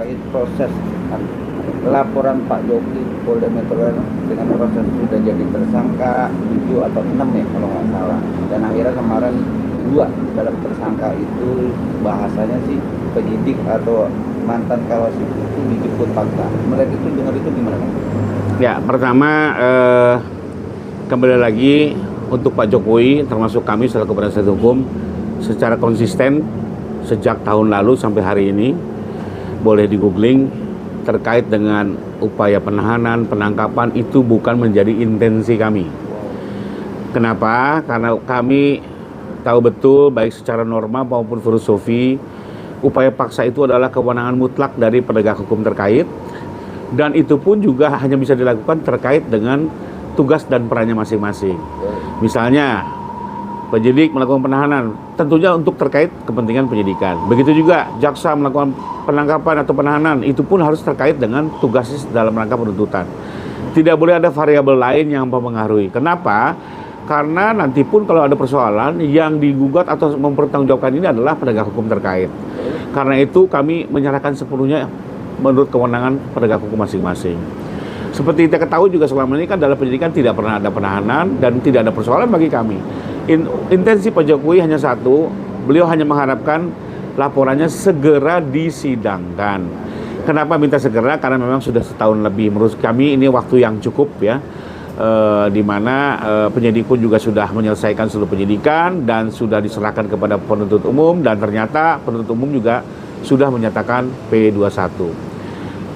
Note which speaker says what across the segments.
Speaker 1: terkait proses laporan Pak Jokowi Polda Metro Jaya dengan proses sudah jadi tersangka 7 atau 6 ya kalau nggak salah, dan akhirnya kemarin 2 dalam tersangka itu bahasanya sih penyidik atau mantan kawas itu dijemput paksa. Melihat itu, dengar itu gimana Pak?
Speaker 2: Ya, pertama kembali lagi untuk Pak Jokowi termasuk kami selaku penasihat hukum secara konsisten sejak tahun lalu sampai hari ini, boleh di googling, terkait dengan upaya penahanan, penangkapan itu bukan menjadi intensi kami. Kenapa? Karena kami tahu betul baik secara norma maupun filosofi, upaya paksa itu adalah kewenangan mutlak dari penegak hukum terkait, dan itu pun juga hanya bisa dilakukan terkait dengan tugas dan perannya masing-masing. Misalnya penyidik melakukan penahanan tentunya untuk terkait kepentingan penyidikan. Begitu juga jaksa melakukan penangkapan atau penahanan, itu pun harus terkait dengan tugasnya dalam rangka penuntutan. Tidak boleh ada variabel lain yang mempengaruhi. Kenapa? Karena nanti pun kalau ada persoalan yang digugat atau mempertanggungjawabkan ini adalah penegak hukum terkait. Karena itu kami menyerahkan sepenuhnya menurut kewenangan penegak hukum masing-masing. Seperti kita ketahui juga selama ini kan dalam penyidikan tidak pernah ada penahanan dan tidak ada persoalan bagi kami. Intensi Pak Jokowi hanya satu, beliau hanya mengharapkan laporannya segera disidangkan. Kenapa minta segera? Karena memang sudah setahun lebih. Menurut kami ini waktu yang cukup ya, di mana penyidik pun juga sudah menyelesaikan seluruh penyidikan dan sudah diserahkan kepada penuntut umum, dan ternyata penuntut umum juga sudah menyatakan P21.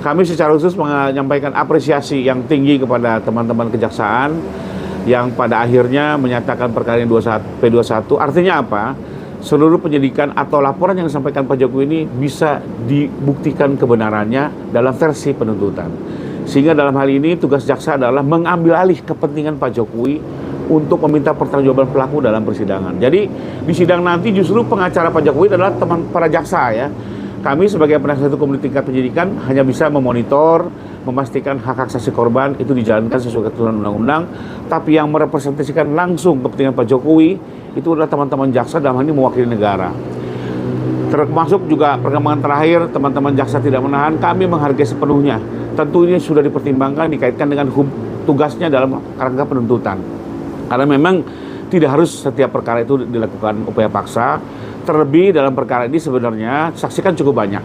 Speaker 2: Kami secara khusus menyampaikan apresiasi yang tinggi kepada teman-teman kejaksaan yang pada akhirnya menyatakan perkara yang P21. Artinya apa? Seluruh penyidikan atau laporan yang disampaikan Pak Jokowi ini bisa dibuktikan kebenarannya dalam versi penuntutan. Sehingga dalam hal ini tugas jaksa adalah mengambil alih kepentingan Pak Jokowi untuk meminta pertanggungjawaban pelaku dalam persidangan. Jadi di sidang nanti justru pengacara Pak Jokowi adalah teman para jaksa ya. Kami sebagai penasihat hukum di tingkat penyidikan hanya bisa memonitor, memastikan hak-hak saksi korban itu dijalankan sesuai ketentuan undang-undang, tapi yang merepresentasikan langsung kepentingan Pak Jokowi itu adalah teman-teman jaksa, dalam hal ini mewakili negara. Termasuk juga perkembangan terakhir, teman-teman jaksa tidak menahan, kami menghargai sepenuhnya. Tentu ini sudah dipertimbangkan, dikaitkan dengan tugasnya dalam rangka penuntutan. Karena memang tidak harus setiap perkara itu dilakukan upaya paksa. Terlebih dalam perkara ini sebenarnya saksi kan cukup banyak.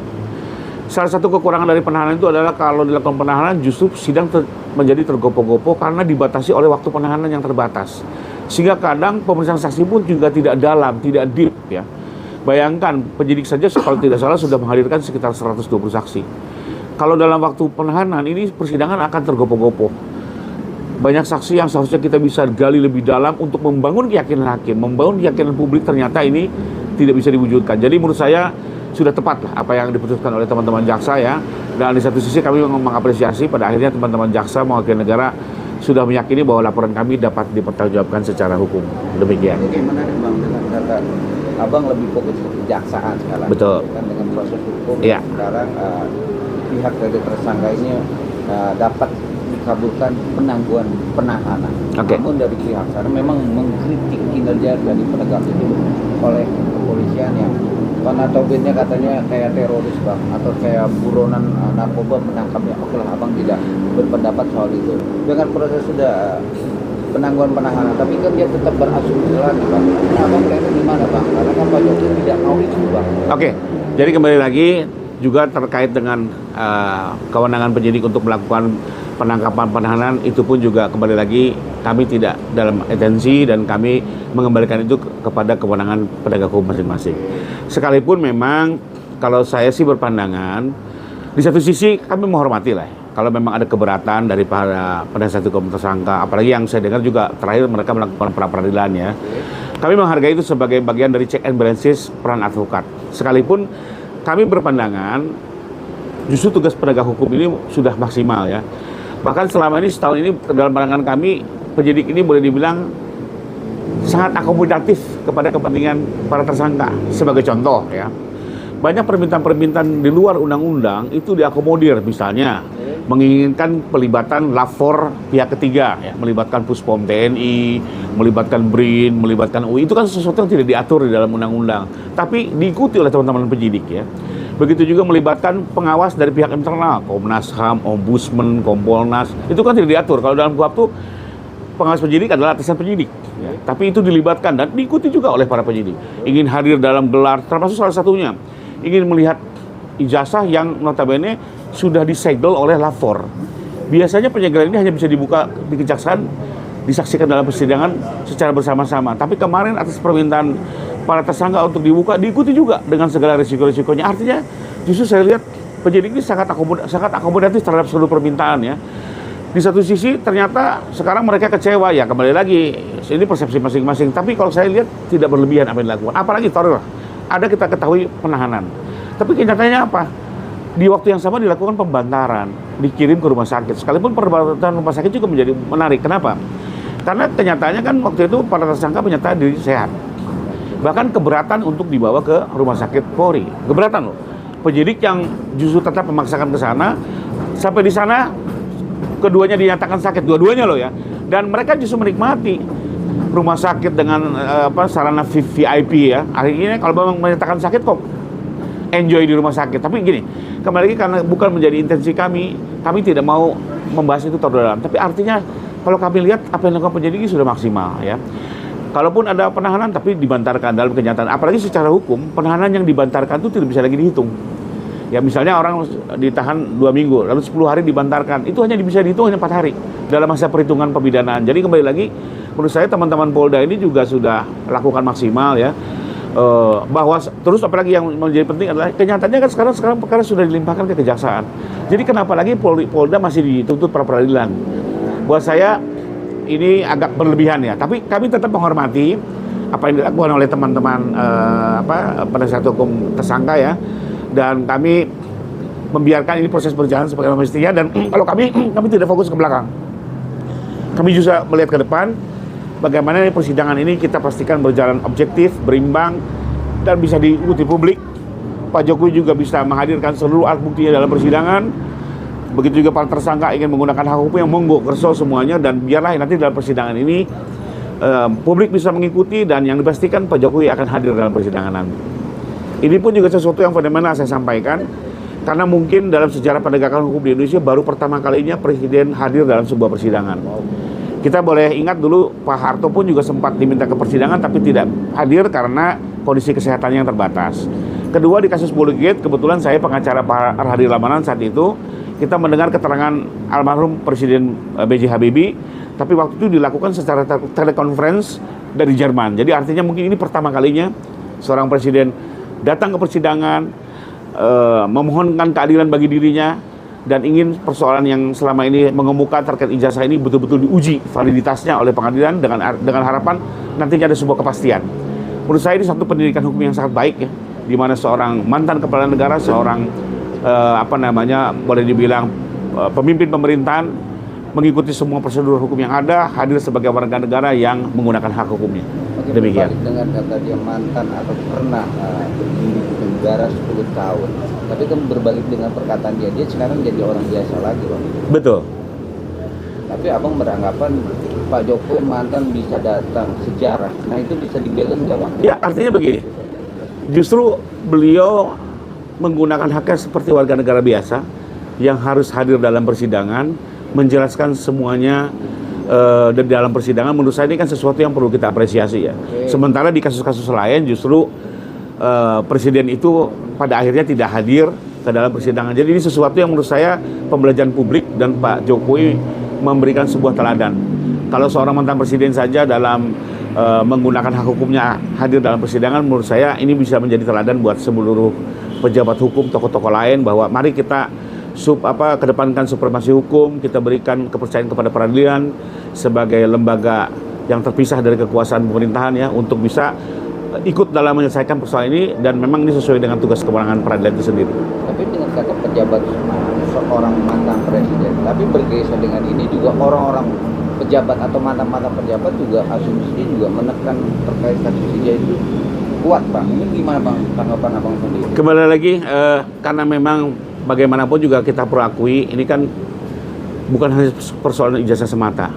Speaker 2: Salah satu kekurangan dari penahanan itu adalah kalau dilakukan penahanan justru sidang menjadi tergopoh-gopoh karena dibatasi oleh waktu penahanan yang terbatas. Sehingga kadang pemeriksaan saksi pun juga tidak dalam, tidak deep ya. Bayangkan penyidik saja kalau tidak salah sudah menghadirkan sekitar 120 saksi. Kalau dalam waktu penahanan ini persidangan akan tergopoh-gopoh. Banyak saksi yang seharusnya kita bisa gali lebih dalam untuk membangun keyakinan hakim, membangun keyakinan publik, ternyata ini tidak bisa diwujudkan. Jadi menurut saya sudah tepat lah apa yang diputuskan oleh teman-teman jaksa ya. Dan di satu sisi kami mengapresiasi pada akhirnya teman-teman jaksa mewakili negara sudah meyakini bahwa laporan kami dapat dipertanggungjawabkan secara hukum. Demikian.
Speaker 1: Jadi menarik Bang, dengan kata Abang lebih fokus ke kejaksaan sekarang.
Speaker 2: Betul.
Speaker 1: Kan dengan proses hukum
Speaker 2: ya.
Speaker 1: Sekarang pihak dari tersangka ini dapat dikabulkan penangguhan penahanan.
Speaker 2: Okay.
Speaker 1: Namun dari pihak sana memang mengkritik kinerja dari penegak hukum oleh kepolisian yang notabene katanya kayak teroris Bang, atau kayak buronan narkoba menangkapnya. Oke lah, Abang tidak berpendapat soal itu. Dengan proses sudah penangguhan penahanan, tapi kan dia tetap berasumsi lagi Bang. Abang melihatnya gimana Bang? Karena kan Pak Jokowi tidak mau itu Bang.
Speaker 2: Oke, jadi kembali lagi juga terkait dengan kewenangan penyidik untuk melakukan penangkapan penahanan, itu pun juga kembali lagi kami tidak dalam intensi dan kami mengembalikan itu kepada kewenangan penegak hukum masing-masing. Sekalipun memang kalau saya sih berpandangan di satu sisi kami menghormati lah kalau memang ada keberatan dari para penasihat hukum tersangka, apalagi yang saya dengar juga terakhir mereka melakukan pra-peradilan ya. Kami menghargai itu sebagai bagian dari check and balances peran advokat. Sekalipun kami berpandangan justru tugas penegak hukum ini sudah maksimal ya. Bahkan selama ini setahun ini dalam pandangan kami penyidik ini boleh dibilang sangat akomodatif kepada kepentingan para tersangka. Sebagai contoh ya, banyak permintaan-permintaan di luar undang-undang itu diakomodir, misalnya menginginkan pelibatan lapor pihak ketiga ya, melibatkan Puspom TNI, melibatkan BRIN, melibatkan UI. Itu kan sesuatu yang tidak diatur di dalam undang-undang, tapi diikuti oleh teman-teman penyidik ya. Begitu juga melibatkan pengawas dari pihak internal, Komnas HAM, Ombudsman, Kompolnas. Itu kan tidak diatur. Kalau dalam KUHP tuh pengawas penyidik adalah atasan penyidik. Ya. Tapi itu dilibatkan dan diikuti juga oleh para penyidik. Ingin hadir dalam gelar, termasuk salah satunya, ingin melihat ijazah yang notabene sudah disegel oleh lapor. Biasanya penyegelan ini hanya bisa dibuka di kejaksaan, disaksikan dalam persidangan secara bersama-sama. Tapi kemarin atas permintaan para tersangka untuk dibuka, diikuti juga dengan segala risiko-risikonya. Artinya justru saya lihat penyidik ini sangat akomodatif terhadap seluruh permintaan ya. Di satu sisi ternyata sekarang mereka kecewa ya, kembali lagi ini persepsi masing-masing. Tapi kalau saya lihat tidak berlebihan apa yang dilakukan. Apalagi taruhlah ada kita ketahui penahanan. Tapi kenyataannya apa? Di waktu yang sama dilakukan pembantaran, dikirim ke rumah sakit. Sekalipun pembantaran rumah sakit juga menjadi menarik. Kenapa? Karena kenyataannya kan waktu itu para tersangka menyatakan diri sehat. Bahkan keberatan untuk dibawa ke rumah sakit Polri. Keberatan loh. Penyidik yang justru tetap memaksakan ke sana, sampai di sana keduanya dinyatakan sakit, dua-duanya loh ya. Dan mereka justru menikmati rumah sakit dengan sarana VIP ya. Akhirnya kalau memang menyatakan sakit kok enjoy di rumah sakit. Tapi gini, kembali lagi karena bukan menjadi intensi kami tidak mau membahas itu terlalu dalam. Tapi artinya kalau kami lihat apa yang dilakukan penyidik ini sudah maksimal ya. Kalaupun ada penahanan tapi dibantarkan dalam kenyataan. Apalagi secara hukum, penahanan yang dibantarkan itu tidak bisa lagi dihitung. Ya misalnya orang ditahan 2 minggu, lalu 10 hari dibantarkan. Itu hanya bisa dihitung hanya 4 hari dalam masa perhitungan pemidanaan. Jadi kembali lagi, menurut saya teman-teman Polda ini juga sudah lakukan maksimal ya. Bahwa terus apalagi yang menjadi penting adalah kenyataannya kan sekarang perkara sudah dilimpahkan ke kejaksaan. Jadi kenapa lagi Polda masih dituntut pra peradilan? Buat saya ini agak berlebihan ya. Tapi kami tetap menghormati apa yang dilakukan oleh teman-teman penasihat hukum tersangka ya. Dan kami membiarkan ini proses berjalan sebagaimana mestinya. Dan kalau kami tidak fokus ke belakang. Kami juga melihat ke depan bagaimana persidangan ini kita pastikan berjalan objektif, berimbang, dan bisa diikuti publik. Pak Jokowi juga bisa menghadirkan seluruh alat buktinya dalam persidangan. Begitu juga para tersangka ingin menggunakan hak hukum yang monggo, kerso semuanya. Dan biarlah nanti dalam persidangan ini publik bisa mengikuti dan yang dipastikan Pak Jokowi akan hadir dalam persidangan nanti. Ini pun juga sesuatu yang fenomenal saya sampaikan. Karena mungkin dalam sejarah penegakan hukum di Indonesia baru pertama kalinya Presiden hadir dalam sebuah persidangan. Kita boleh ingat dulu Pak Harto pun juga sempat diminta ke persidangan tapi tidak hadir karena kondisi kesehatannya yang terbatas. Kedua, di kasus Poligate kebetulan saya pengacara Pak Arhadi Lamanan saat itu. Kita mendengar keterangan almarhum Presiden B.J. Habibie, tapi waktu itu dilakukan secara telekonferensi dari Jerman. Jadi artinya mungkin ini pertama kalinya seorang presiden datang ke persidangan, memohonkan keadilan bagi dirinya, dan ingin persoalan yang selama ini mengemuka terkait ijazah ini betul-betul diuji validitasnya oleh pengadilan dengan harapan nantinya ada sebuah kepastian. Menurut saya ini satu pendidikan hukum yang sangat baik ya, di mana seorang mantan kepala negara, seorang boleh dibilang pemimpin pemerintahan mengikuti semua prosedur hukum yang ada, hadir sebagai warga negara yang menggunakan hak hukumnya.
Speaker 1: Oke,
Speaker 2: demikian.
Speaker 1: Dengan kata dia mantan atau pernah berdiri di negara 10 tahun, tapi kan berbalik dengan perkataan dia sekarang jadi orang biasa lagi Bang.
Speaker 2: Betul.
Speaker 1: Tapi abang beranggapan Pak Jokowi mantan bisa datang sejarah, nah itu bisa dibalance nggak Bang?
Speaker 2: Ya artinya begini, justru beliau menggunakan haknya seperti warga negara biasa yang harus hadir dalam persidangan, menjelaskan semuanya di dalam persidangan. Menurut saya ini kan sesuatu yang perlu kita apresiasi ya. Sementara di kasus-kasus lain justru presiden itu pada akhirnya tidak hadir ke dalam persidangan. Jadi ini sesuatu yang menurut saya pembelajaran publik dan Pak Jokowi memberikan sebuah teladan. Kalau seorang mantan presiden saja dalam menggunakan hak hukumnya hadir dalam persidangan, menurut saya ini bisa menjadi teladan buat seluruh pejabat hukum, tokoh-tokoh lain, bahwa mari kita kedepankan supremasi hukum, kita berikan kepercayaan kepada peradilan sebagai lembaga yang terpisah dari kekuasaan pemerintahan ya, untuk bisa ikut dalam menyelesaikan persoalan ini, dan memang ini sesuai dengan tugas kewenangan peradilan itu sendiri.
Speaker 1: Tapi dengan kata pejabat seorang mantan presiden, tapi bergeser dengan ini juga orang-orang pejabat atau mantan-mantan pejabat juga asumsinya juga menekan terkait kasus ini itu kuat Bang. Ini gimana Bang tanggapan Abang sendiri? Kembali
Speaker 2: lagi karena memang bagaimanapun juga kita perlu akui ini kan bukan hanya persoalan ijazah semata.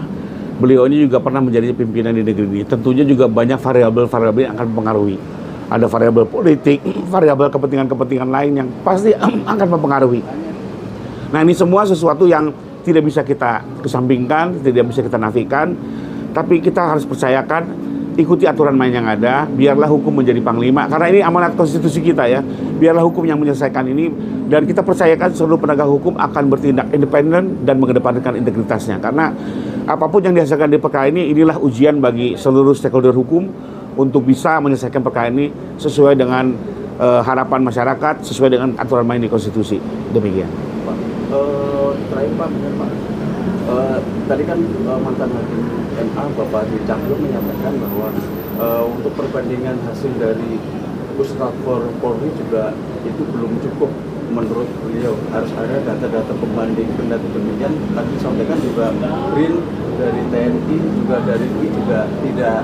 Speaker 2: Beliau ini juga pernah menjadi pimpinan di negeri ini. Tentunya juga banyak variabel-variabel yang akan mempengaruhi. ada variabel politik, variabel kepentingan-kepentingan lain yang pasti akan mempengaruhi. Nah, ini semua sesuatu yang tidak bisa kita kesampingkan, tidak bisa kita nafikan, tapi kita harus percayakan, ikuti aturan main yang ada, biarlah hukum menjadi panglima, karena ini amanat konstitusi kita ya, biarlah hukum yang menyelesaikan ini, dan kita percayakan seluruh penegak hukum akan bertindak independen dan mengedepankan integritasnya, karena apapun yang dihasilkan di perkara ini, inilah ujian bagi seluruh stakeholder hukum untuk bisa menyelesaikan perkara ini sesuai dengan harapan masyarakat, sesuai dengan aturan main di konstitusi. Demikian.
Speaker 3: Terakhir Pak, benar Pak. Tadi kan mantan hakim MA Bapak Adi Cahyo menyampaikan bahwa untuk perbandingan hasil dari Puslapor Polri juga itu belum cukup menurut beliau, harus ada data-data pembanding. Kendati demikian tadi disampaikan juga BRIN dari TNI juga dari UI juga tidak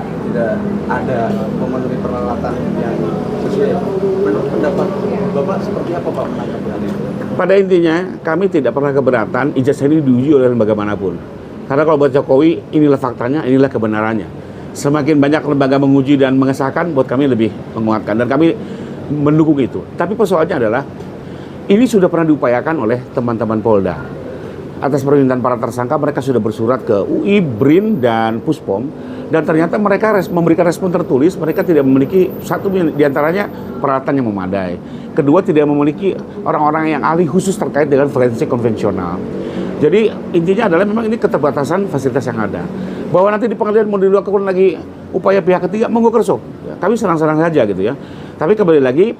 Speaker 3: ada memenuhi peralatan yang sesuai. Menurut pendapat Bapak seperti apa Pak menanggapi hal itu?
Speaker 2: Pada intinya, kami tidak pernah keberatan ijazah ini diuji oleh lembaga manapun. Karena kalau buat Jokowi, inilah faktanya, inilah kebenarannya. Semakin banyak lembaga menguji dan mengesahkan, buat kami lebih menguatkan. Dan kami mendukung itu. Tapi persoalannya adalah, ini sudah pernah diupayakan oleh teman-teman Polda. Atas permintaan para tersangka, mereka sudah bersurat ke UI, BRIN, dan Puspom. Dan ternyata mereka memberikan respon tertulis, mereka tidak memiliki satu diantaranya peralatan yang memadai. Kedua, tidak memiliki orang-orang yang ahli khusus terkait dengan forensik konvensional. Jadi intinya adalah memang ini keterbatasan fasilitas yang ada. Bahwa nanti di pengadilan mau dilakukan lagi upaya pihak ketiga, monggo kerso. Kami senang-senang saja gitu ya. Tapi kembali lagi,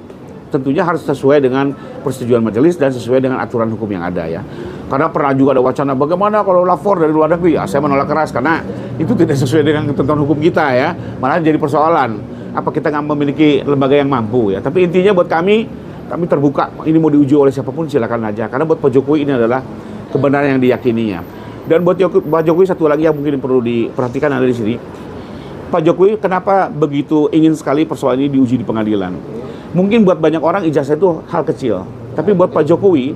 Speaker 2: tentunya harus sesuai dengan persetujuan majelis dan sesuai dengan aturan hukum yang ada ya. Karena pernah juga ada wacana bagaimana kalau lapor dari luar negeri, ya saya menolak keras karena itu tidak sesuai dengan ketentuan hukum kita ya. Malah jadi persoalan, apa kita nggak memiliki lembaga yang mampu ya. Tapi intinya buat kami terbuka, ini mau diuji oleh siapapun silakan aja. Karena buat Pak Jokowi ini adalah kebenaran yang diyakininya. Dan buat Pak Jokowi satu lagi yang mungkin perlu diperhatikan ada di sini. Pak Jokowi kenapa begitu ingin sekali persoalan ini diuji di pengadilan? Mungkin buat banyak orang ijazah itu hal kecil, tapi buat Pak Jokowi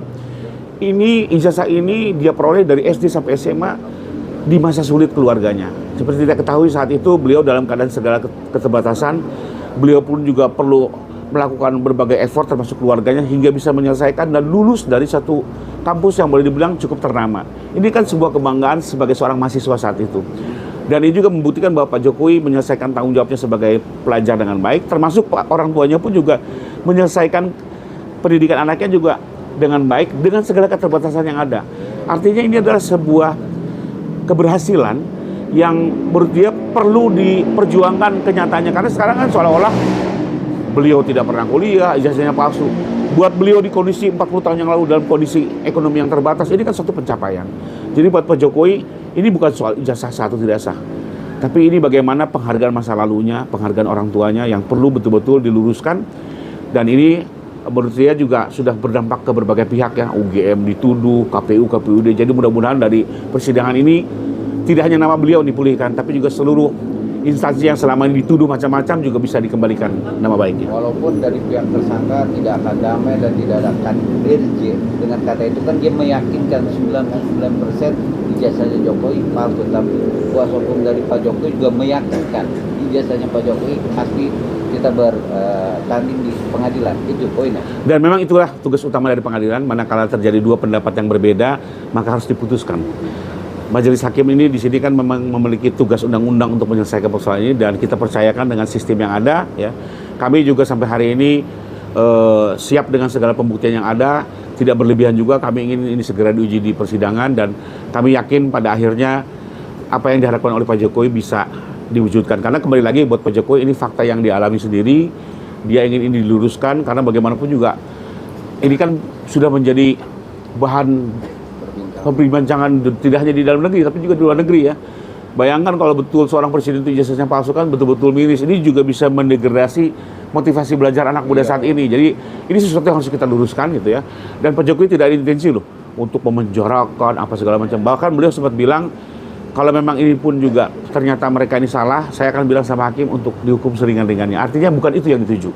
Speaker 2: ini ijazah ini dia peroleh dari SD sampai SMA di masa sulit keluarganya. Seperti kita ketahui saat itu beliau dalam keadaan segala keterbatasan, beliau pun juga perlu melakukan berbagai effort termasuk keluarganya hingga bisa menyelesaikan dan lulus dari satu kampus yang boleh dibilang cukup ternama. Ini kan sebuah kebanggaan sebagai seorang mahasiswa saat itu. Dan ini juga membuktikan bahwa Pak Jokowi menyelesaikan tanggung jawabnya sebagai pelajar dengan baik, termasuk orang tuanya pun juga menyelesaikan pendidikan anaknya juga dengan baik, dengan segala keterbatasan yang ada. Artinya ini adalah sebuah keberhasilan yang menurut dia perlu diperjuangkan kenyataannya. Karena sekarang kan seolah-olah beliau tidak pernah kuliah, ijazahnya palsu. Buat beliau di kondisi 40 tahun yang lalu dalam kondisi ekonomi yang terbatas, ini kan suatu pencapaian. Jadi buat Pak Jokowi, ini bukan soal ijazah sah atau tidak sah. Tapi ini bagaimana penghargaan masa lalunya, penghargaan orang tuanya yang perlu betul-betul diluruskan. Dan ini menurut saya juga sudah berdampak ke berbagai pihak ya. UGM dituduh, KPU, KPUD. Jadi mudah-mudahan dari persidangan ini tidak hanya nama beliau dipulihkan, tapi juga seluruh instansi yang selama ini dituduh macam-macam juga bisa dikembalikan nama baiknya.
Speaker 1: Walaupun dari pihak tersangka tidak akan damai dan tidak akan dirje, dengan kata itu kan dia meyakinkan 99% ijazahnya Jokowi palsu, tapi kuasa hukum dari Pak Jokowi juga meyakinkan ijazahnya Pak Jokowi pasti kita bertanding di pengadilan. Itu poinnya. Dan
Speaker 2: memang itulah tugas utama dari pengadilan, manakala terjadi dua pendapat yang berbeda, maka harus diputuskan. Majelis Hakim ini di sini kan memang memiliki tugas undang-undang untuk menyelesaikan persoalan ini dan kita percayakan dengan sistem yang ada ya. Kami juga sampai hari ini siap dengan segala pembuktian yang ada, tidak berlebihan juga. Kami ingin ini segera diuji di persidangan dan kami yakin pada akhirnya apa yang diharapkan oleh Pak Jokowi bisa diwujudkan. Karena kembali lagi buat Pak Jokowi ini fakta yang dialami sendiri, dia ingin ini diluruskan karena bagaimanapun juga ini kan sudah menjadi bahan perbincangan tidak hanya di dalam negeri tapi juga di luar negeri ya. Bayangkan kalau betul seorang presiden itu ijazahnya palsu kan betul-betul miris. Ini juga bisa mendegradasi motivasi belajar anak muda saat ini. Jadi ini sesuatu yang harus kita luruskan gitu ya. Dan Pak Jokowi tidak ada intensi loh untuk memenjarakan apa segala macam. Bahkan beliau sempat bilang kalau memang ini pun juga ternyata mereka ini salah, saya akan bilang sama hakim untuk dihukum seringan-ringannya. Artinya bukan itu yang dituju.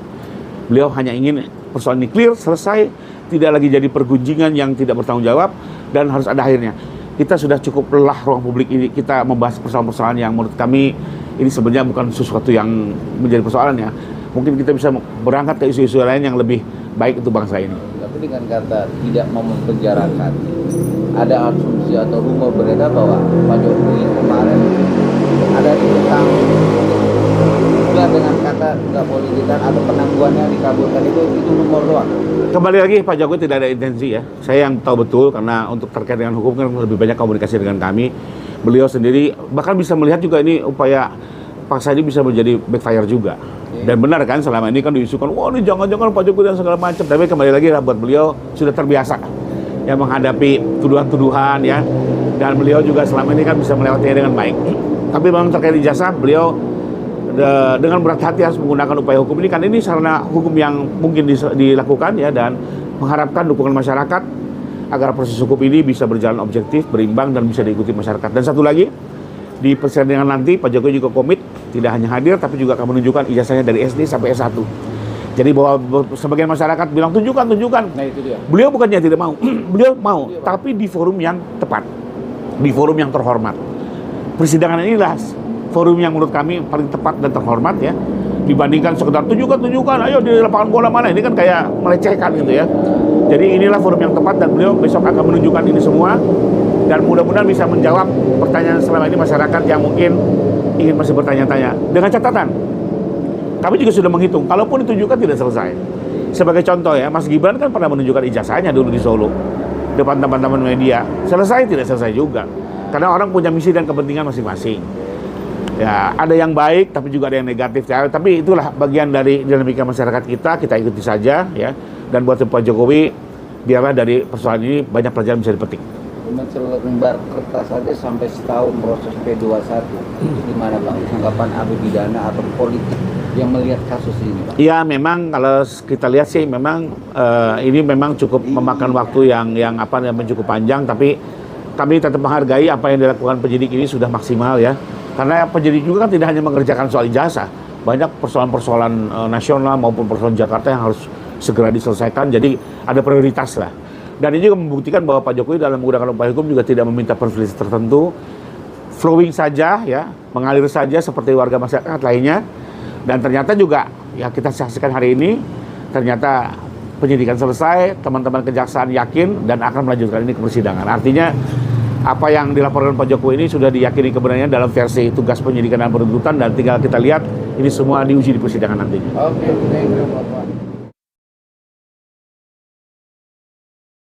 Speaker 2: Beliau hanya ingin persoalan ini clear, selesai, tidak lagi jadi pergunjingan yang tidak bertanggung jawab dan harus ada akhirnya. Kita sudah cukup lelah ruang publik ini kita membahas persoalan-persoalan yang menurut kami ini sebenarnya bukan sesuatu yang menjadi persoalan ya. mungkin kita bisa berangkat ke isu-isu lain yang lebih baik untuk bangsa ini.
Speaker 1: Tapi dengan kata tidak mau mempenjarakan, ada asumsi atau rumor beredar bahwa Pak Jokowi kemarin ada ditentang juga dengan kata nggak boleh ditahan atau penangguhannya dikabulkan, itu rumor doang.
Speaker 2: Kembali lagi, Pak Jokowi tidak ada intensi ya. Saya yang tahu betul, karena untuk terkait dengan hukum kan lebih banyak komunikasi dengan kami. Beliau sendiri bahkan bisa melihat juga ini upaya paksa ini bisa menjadi backfire juga. Dan benar kan, selama ini kan diisukan, wah ini jangan-jangan Pak Jokowi dan segala macam. Tapi kembali lagi lah, buat beliau sudah terbiasa ya menghadapi tuduhan-tuduhan ya. Dan beliau juga selama ini kan bisa melewatinya dengan baik. Tapi memang terkait ijazah, beliau dengan berat hati harus menggunakan upaya hukum ini, kan ini sarana hukum yang mungkin dilakukan ya, dan mengharapkan dukungan masyarakat agar proses hukum ini bisa berjalan objektif, berimbang, dan bisa diikuti masyarakat. Dan satu lagi, di persidangan nanti Pak Jokowi juga komit tidak hanya hadir tapi juga akan menunjukkan ijazahnya dari SD sampai S1. Jadi bahwa sebagian masyarakat bilang tunjukkan.
Speaker 1: Nah itu dia.
Speaker 2: Beliau bukannya tidak mau, beliau mau, tapi di forum yang tepat, di forum yang terhormat. Persidangan inilah forum yang menurut kami paling tepat dan terhormat ya, dibandingkan sekedar tunjukkan, ayo di lapangan bola mana, ini kan kayak melecehkan gitu ya. Jadi inilah forum yang tepat, dan beliau besok akan menunjukkan ini semua, dan mudah-mudahan bisa menjawab pertanyaan selama ini masyarakat yang mungkin ingin masih bertanya-tanya. Dengan catatan, kami juga sudah menghitung, kalaupun ditunjukkan tidak selesai. Sebagai contoh ya, Mas Gibran kan pernah menunjukkan ijazahnya dulu di Solo, depan teman-teman media. Selesai tidak selesai juga, karena orang punya misi dan kepentingan masing-masing. Ya, ada yang baik tapi juga ada yang negatif ya. Tapi itulah bagian dari dinamika masyarakat kita ikuti saja ya. Dan buat Pak Jokowi, biarlah dari persoalan ini banyak pelajaran bisa dipetik.
Speaker 1: Cuma selembar kertas saja sampai setahun proses P21. Gimana Bang tanggapan Abdi Pidana atau politik yang melihat kasus ini, Bang?
Speaker 2: Iya, memang kalau kita lihat sih memang ini memang cukup memakan waktu yang cukup panjang, tapi kami tetap menghargai apa yang dilakukan penyidik ini sudah maksimal ya. Karena penyidik juga kan tidak hanya mengerjakan soal ijazah, banyak persoalan-persoalan nasional maupun persoalan Jakarta yang harus segera diselesaikan, jadi ada prioritas lah. Dan ini juga membuktikan bahwa Pak Jokowi dalam menggunakan upaya hukum juga tidak meminta privilege tertentu, flowing saja ya, mengalir saja seperti warga masyarakat lainnya. Dan ternyata juga ya kita saksikan hari ini, ternyata penyidikan selesai, teman-teman kejaksaan yakin dan akan melanjutkan ini ke persidangan. Artinya apa yang dilaporkan Pak Jokowi ini sudah diyakini kebenarannya dalam versi tugas penyidikan dan penuntutan, dan tinggal kita lihat ini semua diuji di persidangan nantinya.
Speaker 1: Oke, thank you Bapak.